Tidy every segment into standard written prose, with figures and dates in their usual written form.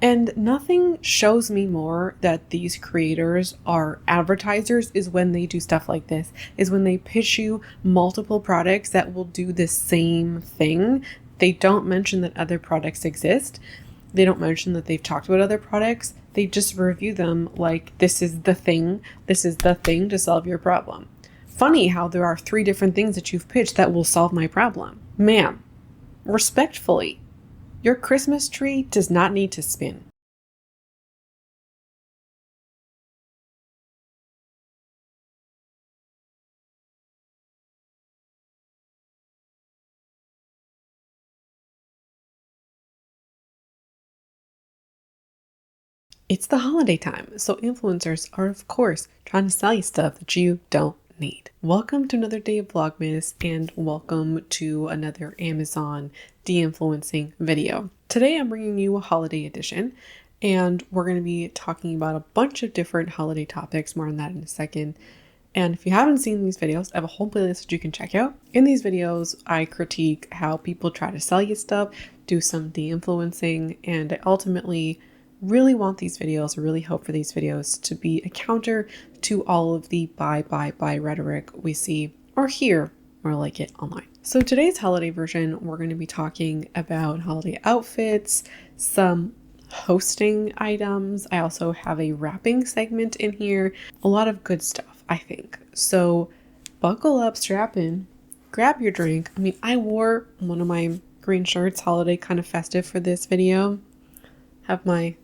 And nothing shows me more that these creators are advertisers is when they do stuff like this, is when they pitch you multiple products that will do the same thing. They don't mention that other products exist. They don't mention that they've talked about other products. They just review them like this is the thing. This is the thing to solve your problem. Funny how there are 3 different things that you've pitched that will solve my problem. Ma'am, respectfully, your Christmas tree does not need to spin. It's the holiday time, so influencers are, of course, trying to sell you stuff that you don't need. Welcome to another day of Vlogmas, and welcome to another Amazon de-influencing video. Today I'm bringing you a holiday edition, and we're going to be talking about a bunch of different holiday topics. More on that in a second. And if you haven't seen these videos, I have a whole playlist that you can check out. In these videos, I critique how people try to sell you stuff, do some de-influencing, and I ultimately really want these videos, I really hope for these videos to be a counter to all of the buy rhetoric we see or hear more like it online. So today's holiday version, we're going to be talking about holiday outfits, some hosting items. I also have a wrapping segment in here, a lot of good stuff, I think. So buckle up, strap in, grab your drink. I mean, I wore one of my green shirts, holiday kind of festive for this video. Have my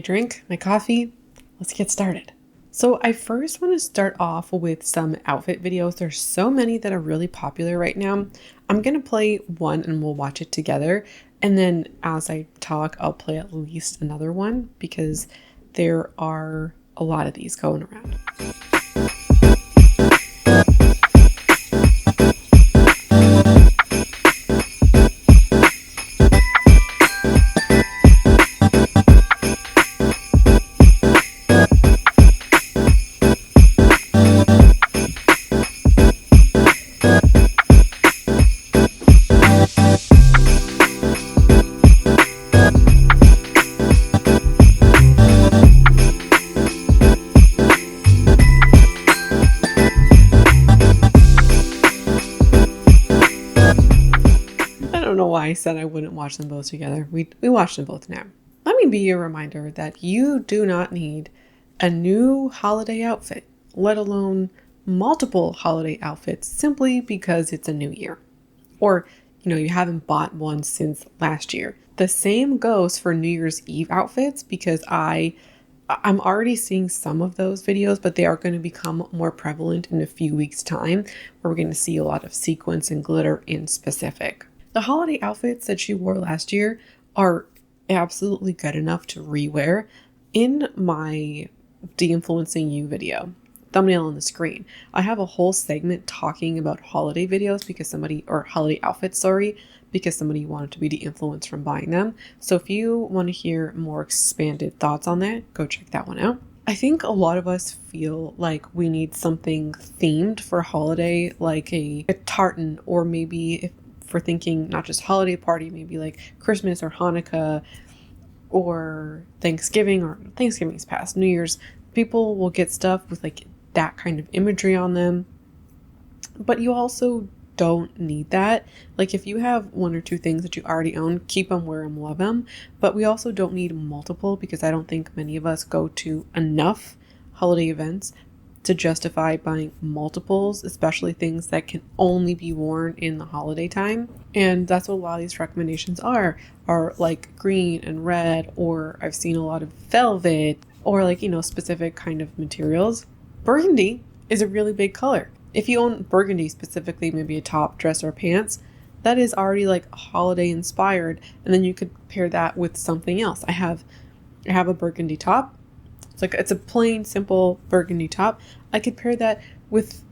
drink, my coffee. Let's get started. So I first want to start off with some outfit videos. There's so many that are really popular right now. I'm going to play one and we'll watch it together. And then as I talk, I'll play at least another one because there are a lot of these going around. I said I wouldn't watch them both together. We watched them both now. Let me be a reminder that you do not need a new holiday outfit, let alone multiple holiday outfits, simply because it's a new year. Or, you haven't bought one since last year. The same goes for New Year's Eve outfits because I'm already seeing some of those videos, but they are going to become more prevalent in a few weeks' time, where we're going to see a lot of sequins and glitter in specific. The holiday outfits that you wore last year are absolutely good enough to rewear. In my de-influencing you video, thumbnail on the screen, I have a whole segment talking about holiday videos holiday outfits, because somebody wanted to be de-influenced from buying them. So if you want to hear more expanded thoughts on that, go check that one out. I think a lot of us feel like we need something themed for holiday, like a tartan, or maybe if for thinking not just holiday party, maybe like Christmas or Hanukkah or Thanksgiving, or Thanksgiving's past, New Year's. People will get stuff with like that kind of imagery on them, but you also don't need that. Like if you have 1 or 2 things that you already own, keep them, wear them, love them, but we also don't need multiple, because I don't think many of us go to enough holiday events to justify buying multiples, especially things that can only be worn in the holiday time. And that's what a lot of these recommendations are like green and red, or I've seen a lot of velvet, or like, specific kind of materials. Burgundy is a really big color. If you own burgundy specifically, maybe a top, dress, or pants, that is already like holiday inspired. And then you could pair that with something else. I have a burgundy top. It's a plain, simple burgundy top. I could pair that with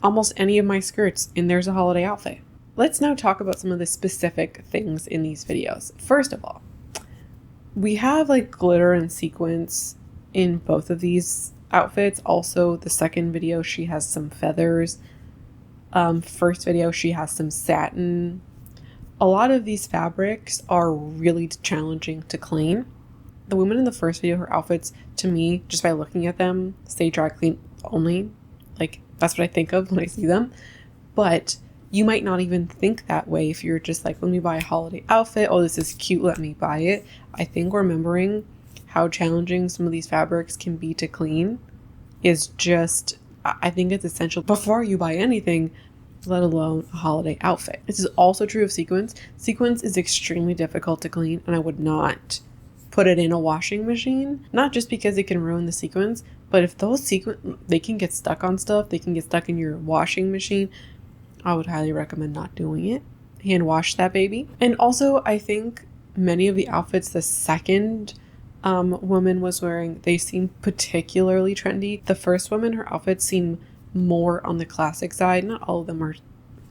almost any of my skirts, and there's a holiday outfit. Let's now talk about some of the specific things in these videos. First of all, we have like glitter and sequins in both of these outfits. Also, the second video, she has some feathers. First video, she has some satin. A lot of these fabrics are really challenging to clean. the woman in the first video, her outfits, to me, just by looking at them, say dry clean only. Like, that's what I think of when I see them. But you might not even think that way if you're just like, let me buy a holiday outfit. Oh, this is cute. Let me buy it. I think remembering how challenging some of these fabrics can be to clean is just, I think it's essential before you buy anything, let alone a holiday outfit. This is also true of sequins. Sequins is extremely difficult to clean, and I would not put it in a washing machine, not just because it can ruin the sequins, but if those sequins, they can get stuck on stuff, they can get stuck in your washing machine. I would highly recommend not doing it. Hand wash that baby. And also, I think many of the outfits the second woman was wearing, they seem particularly trendy. The first woman, her outfits seem more on the classic side. Not all of them are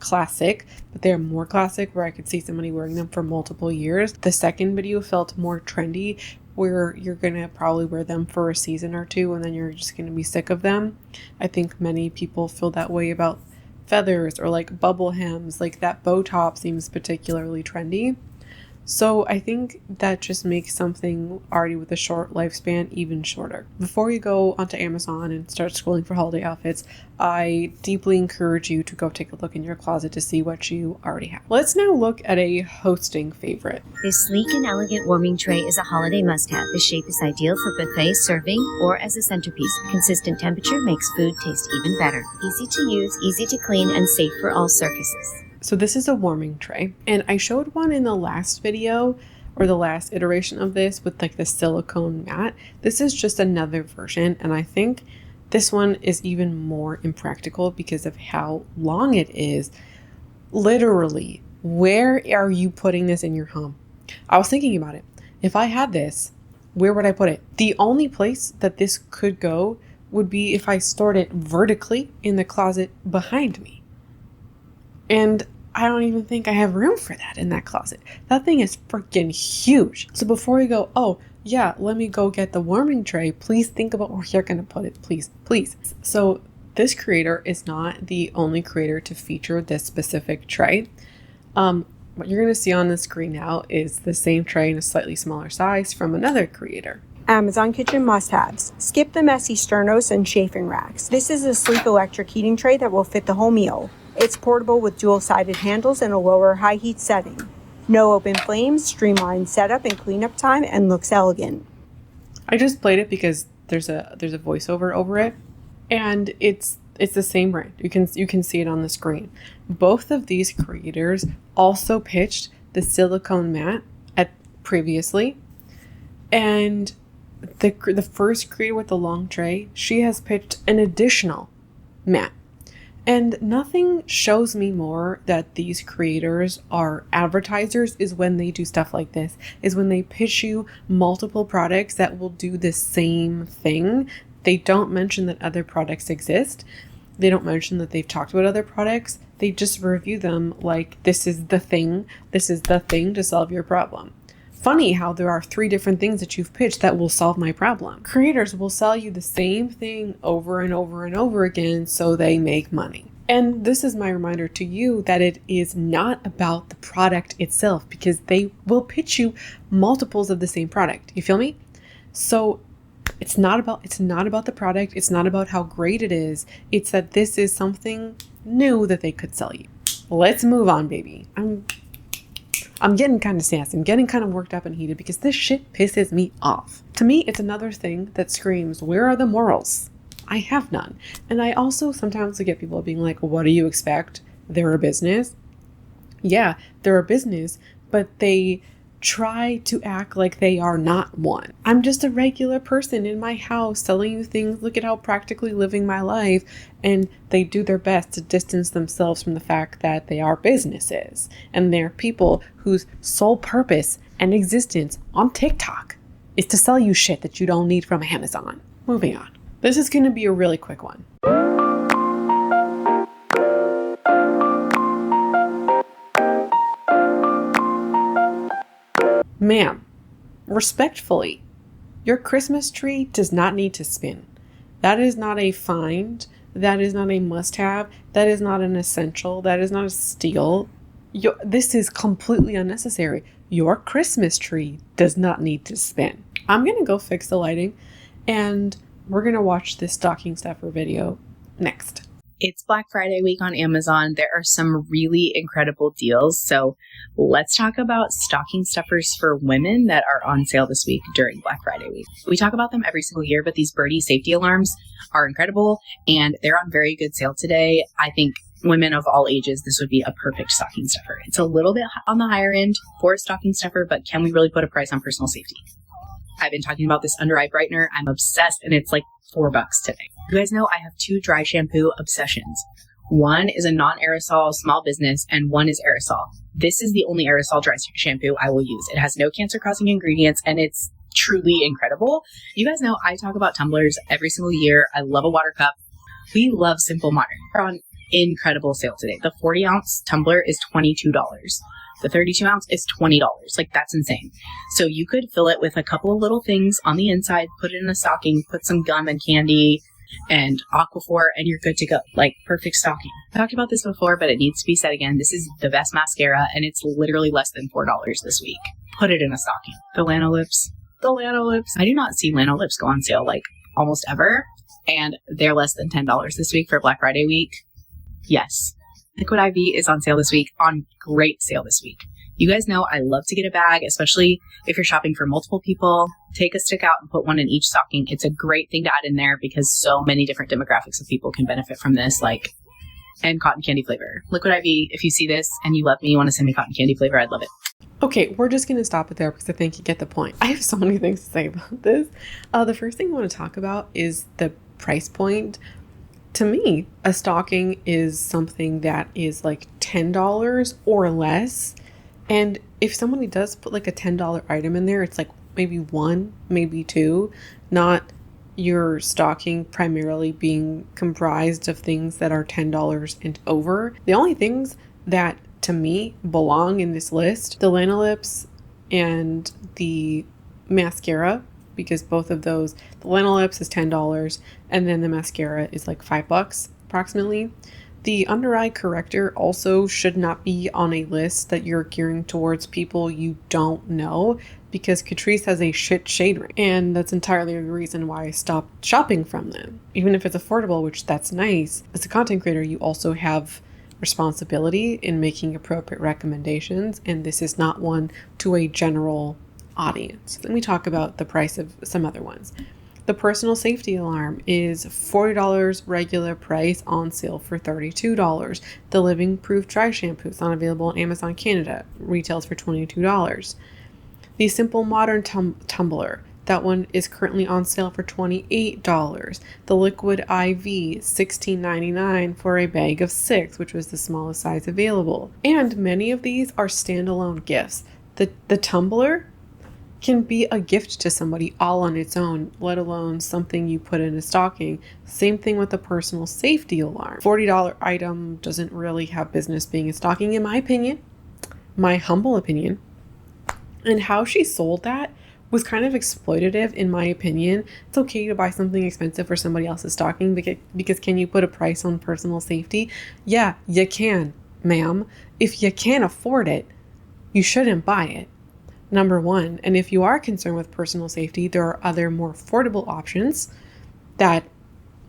classic, but they're more classic where I could see somebody wearing them for multiple years. The second video felt more trendy, where you're gonna probably wear them for a season or two and then you're just gonna be sick of them. I think many people feel that way about feathers or like bubble hems. Like that bow top seems particularly trendy. So I think that just makes something already with a short lifespan even shorter. Before you go onto Amazon and start scrolling for holiday outfits, I deeply encourage you to go take a look in your closet to see what you already have. Let's now look at a hosting favorite. This sleek and elegant warming tray is a holiday must-have. The shape is ideal for buffet serving or as a centerpiece. Consistent temperature makes food taste even better. Easy to use, easy to clean, and safe for all surfaces. So this is a warming tray, and I showed one in the last video or the last iteration of this with like the silicone mat. This is just another version, and I think this one is even more impractical because of how long it is. Literally, where are you putting this in your home? I was thinking about it. If I had this, where would I put it? The only place that this could go would be if I stored it vertically in the closet behind me. And I don't even think I have room for that in that closet. That thing is freaking huge. So before you go, oh yeah, let me go get the warming tray, please think about where you're gonna put it, please, please. So this creator is not the only creator to feature this specific tray. What you're gonna see on the screen now is the same tray in a slightly smaller size from another creator. Amazon Kitchen must-haves. Skip the messy sternos and chafing racks. This is a sleek electric heating tray that will fit the whole meal. It's portable with dual-sided handles and a lower high heat setting. No open flames, streamlined setup and cleanup time, and looks elegant. I just played it because there's a voiceover over it, and it's the same brand. You can see it on the screen. Both of these creators also pitched the silicone mat previously, and the first creator with the long tray, she has pitched an additional mat. And nothing shows me more that these creators are advertisers is when they do stuff like this, is when they pitch you multiple products that will do the same thing. They don't mention that other products exist. They don't mention that they've talked about other products. They just review them like this is the thing to solve your problem. Funny how there are 3 different things that you've pitched that will solve my problem. Creators will sell you the same thing over and over and over again so they make money. And this is my reminder to you that it is not about the product itself, because they will pitch you multiples of the same product. You feel me? So it's not about the product. It's not about how great it is. It's that this is something new that they could sell you. Let's move on, baby. I'm getting kind of sassy. I'm getting kind of worked up and heated because this shit pisses me off. To me, it's another thing that screams, where are the morals? I have none. And I also sometimes get people being like, what do you expect? They're a business. Yeah, they're a business, but they try to act like they are not one. I'm just a regular person in my house selling you things. Look at how practically living my life. And they do their best to distance themselves from the fact that they are businesses and they're people whose sole purpose and existence on TikTok is to sell you shit that you don't need from Amazon. Moving on. This is going to be a really quick one. Ma'am, respectfully, your Christmas tree does not need to spin. That is not a find. That is not a must-have. That is not an essential. That is not a steal. This is completely unnecessary. Your Christmas tree does not need to spin. I'm going to go fix the lighting, and we're going to watch this stocking stuffer video next. It's Black Friday week on Amazon. There are some really incredible deals. So let's talk about stocking stuffers for women that are on sale this week during Black Friday week. We talk about them every single year, but these Birdie safety alarms are incredible and they're on very good sale today. I think women of all ages, this would be a perfect stocking stuffer. It's a little bit on the higher end for a stocking stuffer, but can we really put a price on personal safety? I've been talking about this under eye brightener. I'm obsessed, and it's like $4 today. You guys know I have 2 dry shampoo obsessions. One is a non-aerosol small business, and one is aerosol. This is the only aerosol dry shampoo I will use. It has no cancer-causing ingredients, and it's truly incredible. You guys know I talk about tumblers every single year. I love a water cup. We love Simple Modern. They're on incredible sale today. The 40-ounce tumbler is $22. The 32-ounce is $20. Like, that's insane. So you could fill it with a couple of little things on the inside, put it in a stocking, put some gum and candy and Aquaphor, and you're good to go. Like, perfect stocking. I talked about this before, but it needs to be said again. This is the best mascara, and it's literally less than $4 this week. Put it in a stocking. The Lanolips. I do not see Lanolips go on sale, like, almost ever, and they're less than $10 this week for Black Friday week. Yes. Liquid IV is on sale this week, on great sale this week. You guys know I love to get a bag, especially if you're shopping for multiple people. Take a stick out and put one in each stocking. It's a great thing to add in there because so many different demographics of people can benefit from this, like, and cotton candy flavor. Liquid IV, if you see this and you love me, you want to send me cotton candy flavor, I'd love it. Okay, we're just going to stop it there because I think you get the point. I have so many things to say about this. The first thing I want to talk about is the price point. To me, a stocking is something that is like $10 or less. And if somebody does put like a $10 item in there, it's like maybe 1, maybe 2, not your stocking primarily being comprised of things that are $10 and over. The only things that to me belong in this list, the Lanolips and the mascara, because both of those, the Lanolips is $10 and then the mascara is like $5 approximately. The under eye corrector also should not be on a list that you're gearing towards people you don't know, because Catrice has a shit shade range, and that's entirely the reason why I stopped shopping from them. Even if it's affordable, which that's nice, as a content creator you also have responsibility in making appropriate recommendations, and this is not one to a general audience. Let me talk about the price of some other ones. The personal safety alarm is $40 regular price, on sale for $32. The Living Proof dry shampoo is not available on Amazon Canada, retails for $22. The Simple Modern tumbler, that one is currently on sale for $28. The Liquid IV, $16.99 for a bag of 6, which was the smallest size available. And many of these are standalone gifts. The tumbler can be a gift to somebody all on its own, let alone something you put in a stocking. Same thing with the personal safety alarm. $40 item doesn't really have business being a stocking, in my opinion, my humble opinion. And how she sold that was kind of exploitative, in my opinion. It's okay to buy something expensive for somebody else's stocking, because can you put a price on personal safety? Yeah, you can, ma'am. If you can't afford it, you shouldn't buy it. Number one. And if you are concerned with personal safety, there are other more affordable options that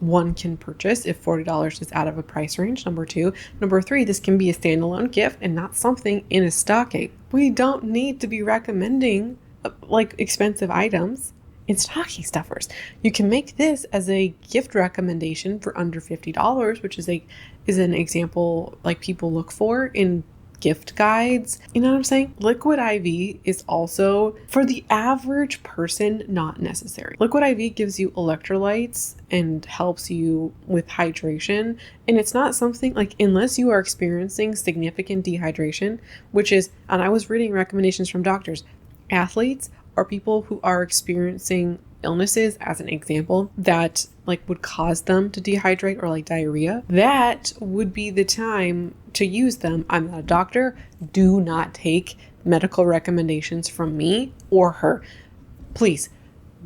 one can purchase if $40 is out of a price range. Number two. Number three, this can be a standalone gift and not something in a stocking. We don't need to be recommending like expensive items in stocking stuffers. You can make this as a gift recommendation for under $50, which is an example like people look for in gift guides. You know what I'm saying? Liquid IV is also, for the average person, not necessary. Liquid IV gives you electrolytes and helps you with hydration. And it's not something like, unless you are experiencing significant dehydration, which is, and I was reading recommendations from doctors, athletes or people who are experiencing illnesses, as an example, that like would cause them to dehydrate, or like diarrhea, that would be the time to use them. I'm not a doctor. Do not take medical recommendations from me or her. Please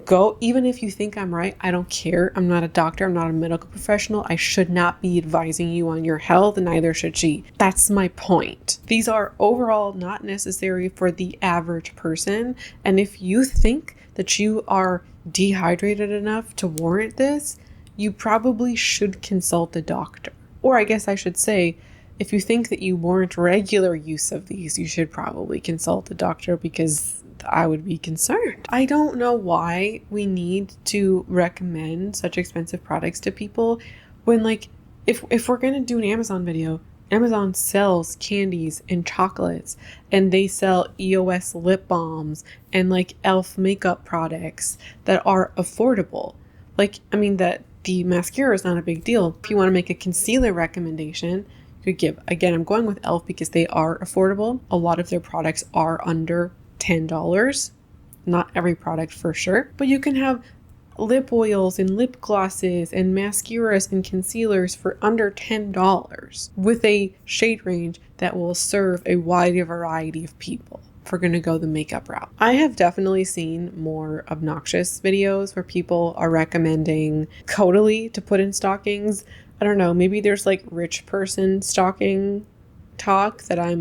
go, even if you think I'm right, I don't care. I'm not a doctor. I'm not a medical professional. I should not be advising you on your health, and neither should she. That's my point. These are overall not necessary for the average person. And if you think that you are dehydrated enough to warrant this, you probably should consult a doctor. Or I guess I should say, if you think that you warrant regular use of these, you should probably consult a doctor, because I would be concerned. I don't know why we need to recommend such expensive products to people when, like, if we're going to do an Amazon video, Amazon sells candies and chocolates, and they sell EOS lip balms and like e.l.f. makeup products that are affordable. Like, I mean, that the mascara is not a big deal. If you want to make a concealer recommendation, you could give, again, I'm going with e.l.f. because they are affordable. A lot of their products are under $10. Not every product for sure, but you can have lip oils and lip glosses and mascaras and concealers for under $10 with a shade range that will serve a wide variety of people if we're going to go the makeup route. I have definitely seen more obnoxious videos where people are recommending Caudalie to put in stockings. I don't know, maybe there's like rich person stocking talk that I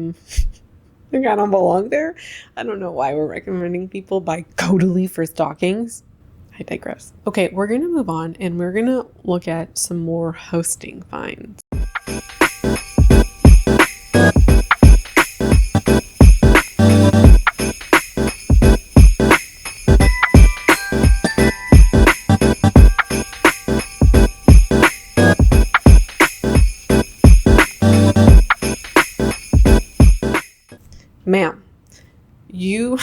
don't belong there. I don't know why we're recommending people buy Caudalie for stockings. I digress. Okay, we're going to move on and we're going to look at some more hosting finds. Ma'am, you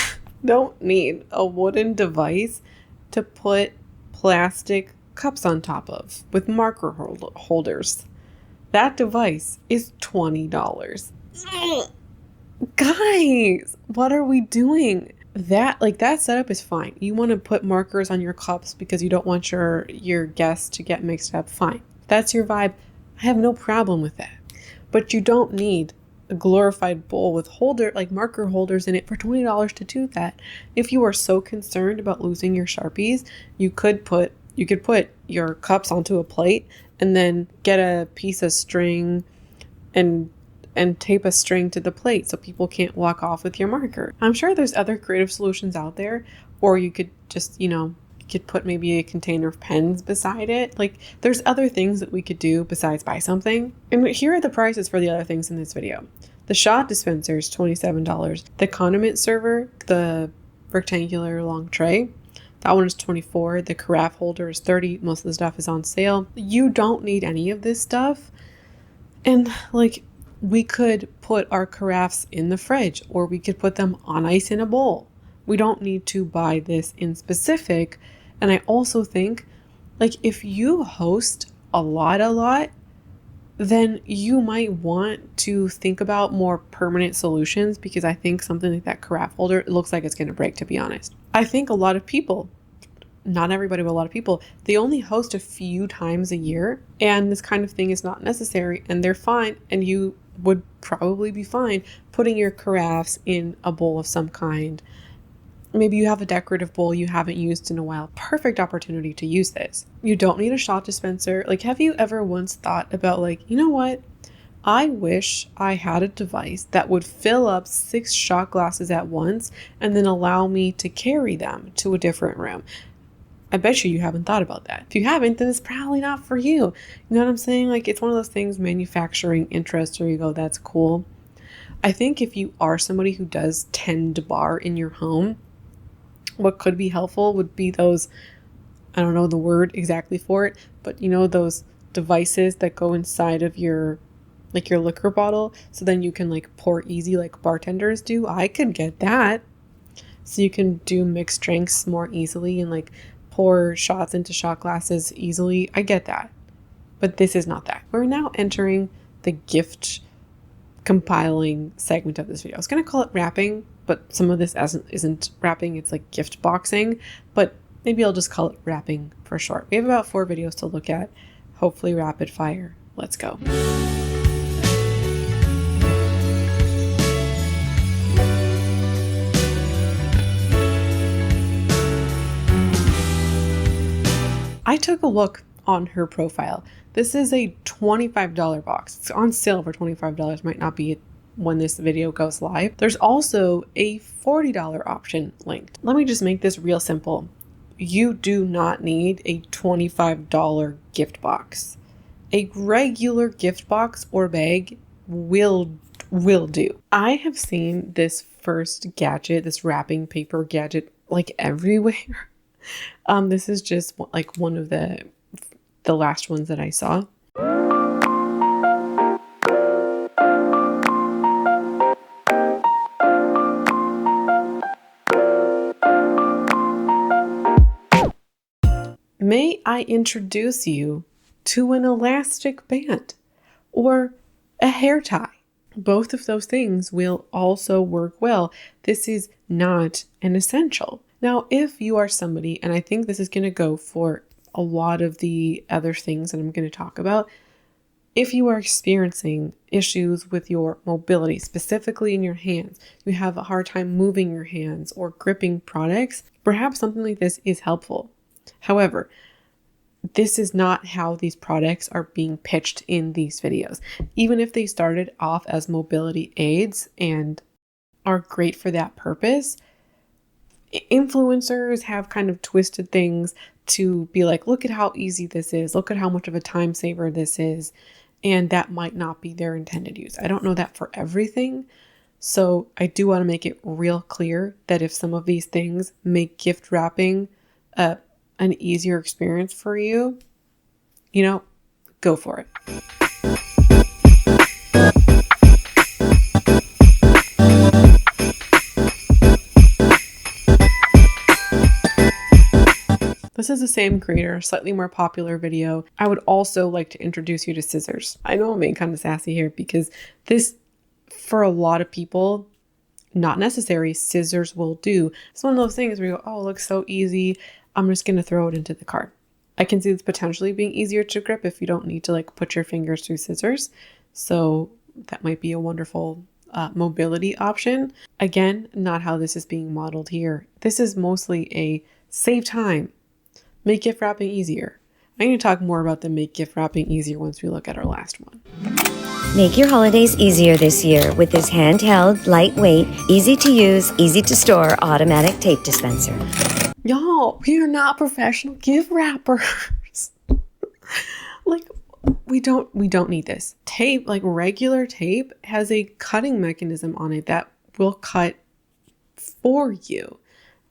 don't need a wooden device to put plastic cups on top of with marker holders. That device is $20. Guys, what are we doing? That setup is fine. You want to put markers on your cups because you don't want your guests to get mixed up. Fine. That's your vibe. I have no problem with that. But you don't need a glorified bowl with marker holders in it for $20 to do that. If you are so concerned about losing your Sharpies, you could put your cups onto a plate and then get a piece of string and tape a string to the plate so people can't walk off with your marker. I'm sure there's other creative solutions out there, or you could just, you could put maybe a container of pens beside it. Like, there's other things that we could do besides buy something. And here are the prices for the other things in this video. The shot dispenser is $27. The condiment server, the rectangular long tray, that one is $24. The carafe holder is $30. Most of the stuff is on sale. You don't need any of this stuff. And like, we could put our carafes in the fridge, or we could put them on ice in a bowl. We don't need to buy this in specific. And I also think, like, if you host a lot, then you might want to think about more permanent solutions, because I think something like that carafe holder, it looks like it's going to break, to be honest. I think a lot of people, not everybody, but a lot of people, they only host a few times a year, and this kind of thing is not necessary, and they're fine, and you would probably be fine putting your carafes in a bowl of some kind. Maybe you have a decorative bowl you haven't used in a while. Perfect opportunity to use this. You don't need a shot dispenser. Like, have you ever once thought about, like, you know what? I wish I had a device that would fill up 6 shot glasses at once and then allow me to carry them to a different room. I bet you haven't thought about that. If you haven't, then it's probably not for you. You know what I'm saying? Like, it's one of those things, manufacturing interests, where you go, that's cool. I think if you are somebody who does tend to bar in your home, what could be helpful would be those, I don't know the word exactly for it, but those devices that go inside of your liquor bottle, so then you can like pour easy like bartenders do. I could get that. So you can do mixed drinks more easily and like pour shots into shot glasses easily. I get that. But this is not that. We're now entering the gift compiling segment of this video. I was going to call it wrapping, but some of this isn't wrapping. It's like gift boxing, but maybe I'll just call it wrapping for short. We have about 4 videos to look at, hopefully rapid fire. Let's go. I took a look on her profile. This is a $25 box. It's on sale for $25. Might not be when this video goes live. There's also a $40 option linked. Let me just make this real simple. You do not need a $25 gift box. A regular gift box or bag will do. I have seen this first gadget, this wrapping paper gadget, like everywhere. This is just like one of the last ones that I saw. May I introduce you to an elastic band or a hair tie? Both of those things will also work well. This is not an essential. Now, if you are somebody, and I think this is going to go for a lot of the other things that I'm going to talk about, if you are experiencing issues with your mobility, specifically in your hands, you have a hard time moving your hands or gripping products, perhaps something like this is helpful. However, this is not how these products are being pitched in these videos. Even if they started off as mobility aids and are great for that purpose, influencers have kind of twisted things to be like, look at how easy this is. Look at how much of a time saver this is. And that might not be their intended use. I don't know that for everything. So I do want to make it real clear that if some of these things make gift wrapping an easier experience for you, go for it. This is the same creator, slightly more popular video. I would also like to introduce you to scissors. I know I'm being kind of sassy here because this, for a lot of people, not necessary. Scissors will do. It's one of those things where you go, oh, it looks so easy. I'm just going to throw it into the cart. I can see this potentially being easier to grip if you don't need to put your fingers through scissors. So that might be a wonderful mobility option. Again, not how this is being modeled here. This is mostly a save time, make gift wrapping easier. I'm going to talk more about the make gift wrapping easier once we look at our last one. Make your holidays easier this year with this handheld, lightweight, easy to use, easy to store automatic tape dispenser. Y'all, we are not professional gift wrappers. We don't need this. Tape, like regular tape, has a cutting mechanism on it that will cut for you.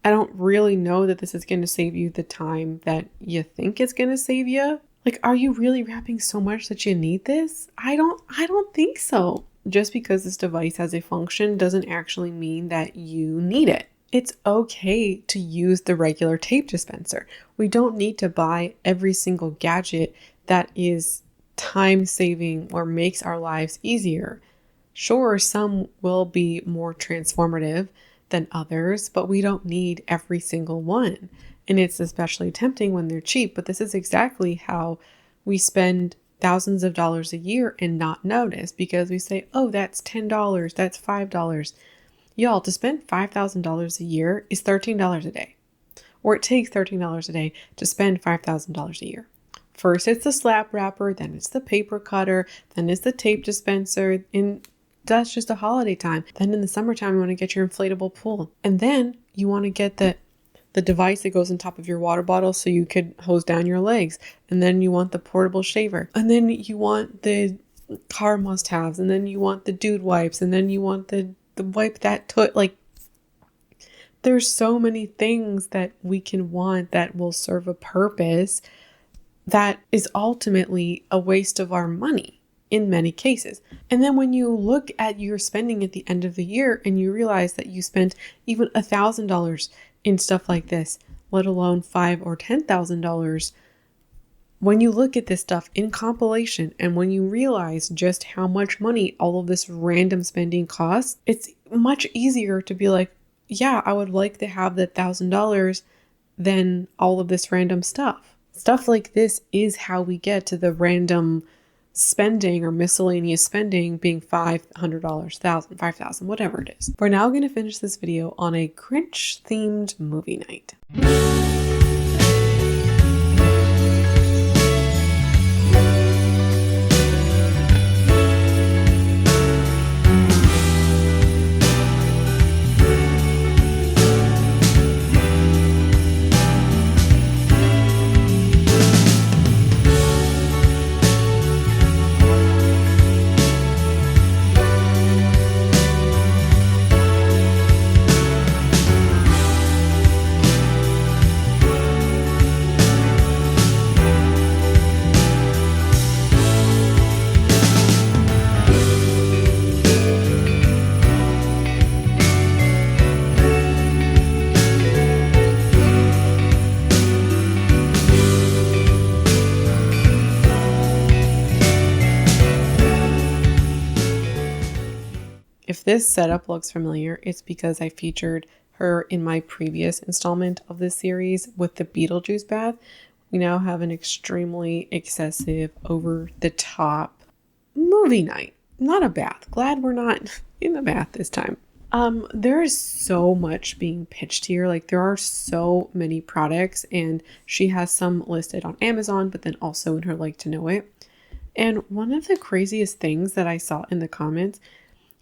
I don't really know that this is going to save you the time that you think it's going to save you. Are you really wrapping so much that you need this? I don't think so. Just because this device has a function doesn't actually mean that you need it. It's okay to use the regular tape dispenser. We don't need to buy every single gadget that is time saving or makes our lives easier. Sure, some will be more transformative than others, but we don't need every single one. And it's especially tempting when they're cheap, but this is exactly how we spend thousands of dollars a year and not notice, because we say, oh, that's $10, that's $5. Y'all, to spend $5,000 a year is $13 a day. Or it takes $13 a day to spend $5,000 a year. First, it's the slap wrapper, then it's the paper cutter, then it's the tape dispenser, and that's just a holiday time. Then in the summertime, you want to get your inflatable pool. And then you want to get the device that goes on top of your water bottle so you could hose down your legs. And then you want the portable shaver. And then you want the car must-haves. And then you want the dude wipes. And then you want the wipe that toot. There's so many things that we can want that will serve a purpose that is ultimately a waste of our money in many cases. And then when you look at your spending at the end of the year and you realize that you spent even $1,000 in stuff like this, let alone $5,000 or $10,000, when you look at this stuff in compilation and when you realize just how much money all of this random spending costs, it's much easier to be like, yeah, I would like to have that $1,000 than all of this random stuff. Stuff like this is how we get to the random spending or miscellaneous spending being $500, $1,000, $5,000, whatever it is. We're now going to finish this video on a Grinch themed movie night. this setup looks familiar, it's because I featured her in my previous installment of this series with the Beetlejuice bath. We now have an extremely excessive, over-the-top movie night. Not a bath. Glad we're not in the bath this time. There is so much being pitched here. Like, there are so many products, and she has some listed on Amazon, but then also in her Like to Know It. And one of the craziest things that I saw in the comments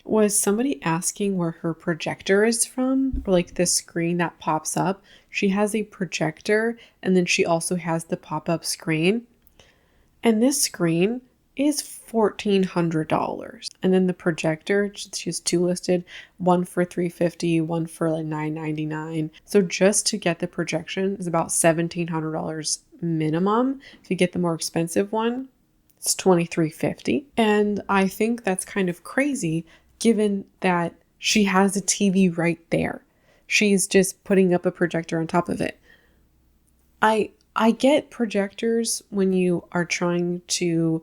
was somebody asking where her projector is from, or like the screen that pops up. She has a projector, and then she also has the pop-up screen. And this screen is $1,400. And then the projector, she has two listed, one for $350, one for like $999. So just to get the projection is about $1,700 minimum. If you get the more expensive one, it's $2,350. And I think that's kind of crazy given that she has a TV right there. She's just putting up a projector on top of it. I get projectors when you are trying to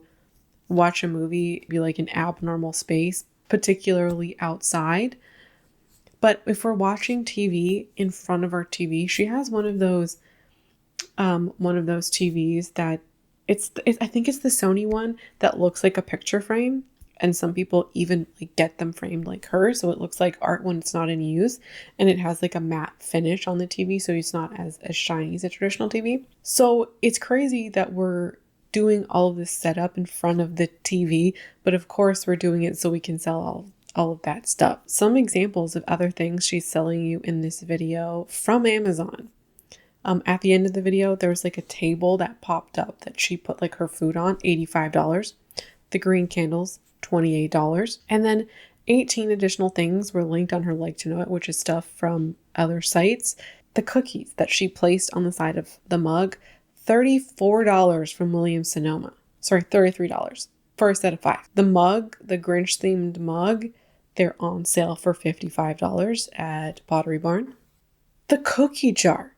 watch a movie, be like an abnormal space, particularly outside. But if we're watching TV in front of our TV, she has one of those TVs that I think it's the Sony one that looks like a picture frame. And some people even like get them framed like her, so it looks like art when it's not in use, and it has like a matte finish on the TV, so it's not as shiny as a traditional TV. So it's crazy that we're doing all of this setup in front of the TV, but of course we're doing it so we can sell all of that stuff. Some examples of other things she's selling you in this video from Amazon. At the end of the video, there was like a table that popped up that she put like her food on, $85. The green candles, $28. And then 18 additional things were linked on her Like to Know It, which is stuff from other sites. The cookies that she placed on the side of the mug, $34 from Williams Sonoma. Sorry, $33 for a set of 5. The mug, the Grinch themed mug, they're on sale for $55 at Pottery Barn. The cookie jar,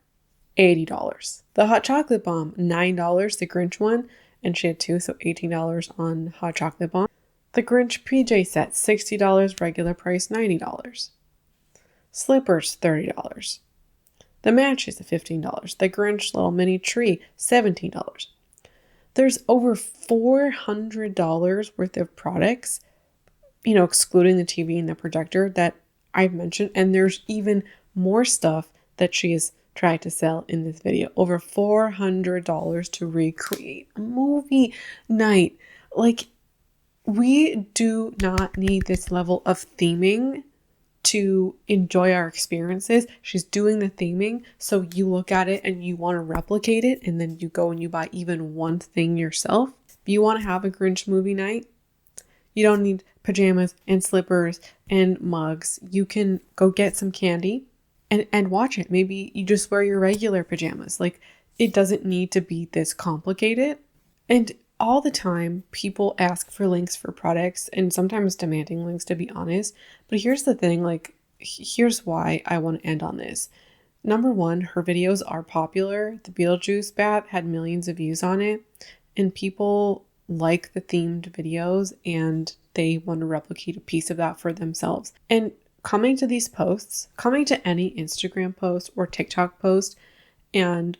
$80. The hot chocolate bomb, $9, the Grinch one, and she had 2, so $18 on hot chocolate bomb. The Grinch PJ set, $60, regular price $90. Slippers, $30. The matches, $15. The Grinch little mini tree, $17. There's over $400 worth of products, excluding the TV and the projector that I've mentioned. And there's even more stuff that she has tried to sell in this video. Over $400 to recreate a movie night. Like, we do not need this level of theming to enjoy our experiences. She's doing the theming, so you look at it and you want to replicate it, and then you go and you buy even one thing yourself. If you want to have a Grinch movie night, you don't need pajamas and slippers and mugs. You can go get some candy and watch it. Maybe you just wear your regular pajamas. Like, it doesn't need to be this complicated. And all the time, people ask for links for products, and sometimes demanding links, to be honest. But here's the thing, like, here's why I want to end on this. Number one, her videos are popular. The Beetlejuice bath had millions of views on it, and people like the themed videos, and they want to replicate a piece of that for themselves. And coming to these posts, coming to any Instagram post or TikTok post, and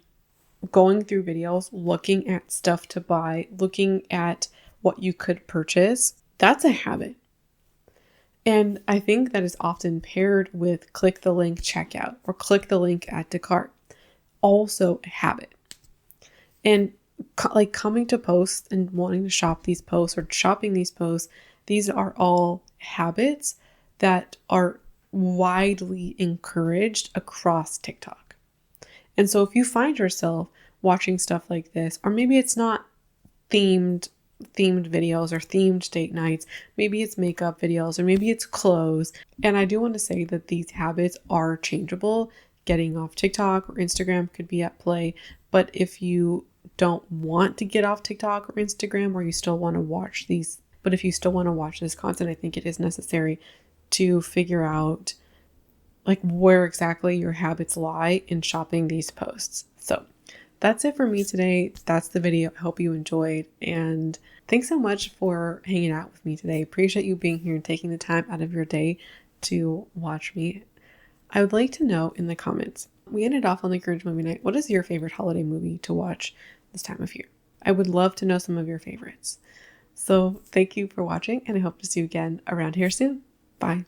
going through videos, looking at stuff to buy, looking at what you could purchase, that's a habit. And I think that is often paired with click the link checkout or click the link add to cart. Also a habit. And like coming to posts and wanting to shop these posts or shopping these posts, these are all habits that are widely encouraged across TikTok. And so if you find yourself watching stuff like this, or maybe it's not themed videos or themed date nights, maybe it's makeup videos, or maybe it's clothes. And I do want to say that these habits are changeable. Getting off TikTok or Instagram could be at play. But if you don't want to get off TikTok or Instagram, or you still want to watch these, but if you still want to watch this content, I think it is necessary to figure out like where exactly your habits lie in shopping these posts. So that's it for me today. That's the video. I hope you enjoyed. And thanks so much for hanging out with me today. Appreciate you being here and taking the time out of your day to watch me. I would like to know in the comments, we ended off on the Grinch movie night. What is your favorite holiday movie to watch this time of year? I would love to know some of your favorites. So thank you for watching, and I hope to see you again around here soon. Bye.